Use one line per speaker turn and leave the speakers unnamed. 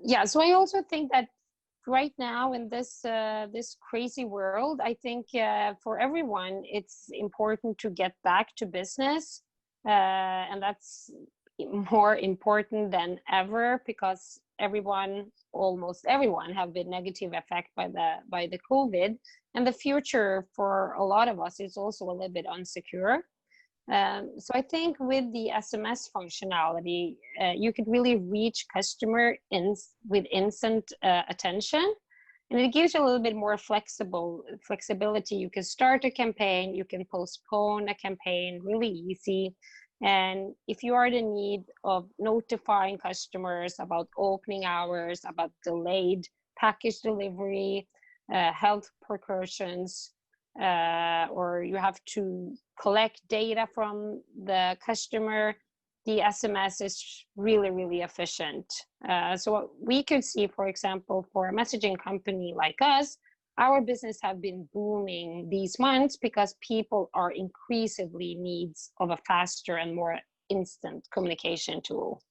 Yeah, so I also think that right now in this this crazy world, I think for everyone it's important to get back to business, and that's more important than ever because almost everyone, have been negative affected by the COVID, and the future for a lot of us is also a little bit unsecure. So I think with the SMS functionality, you could really reach customer with instant attention, and it gives you a little bit more flexibility. You can start a campaign, you can postpone a campaign really easy. And if you are in need of notifying customers about opening hours, about delayed package delivery, health precautions, or you have to collect data from the customer, the SMS is really, really efficient. So what we could see, for example, for a messaging company like us, our business have been booming these months because people are increasingly needs of a faster and more instant communication tool.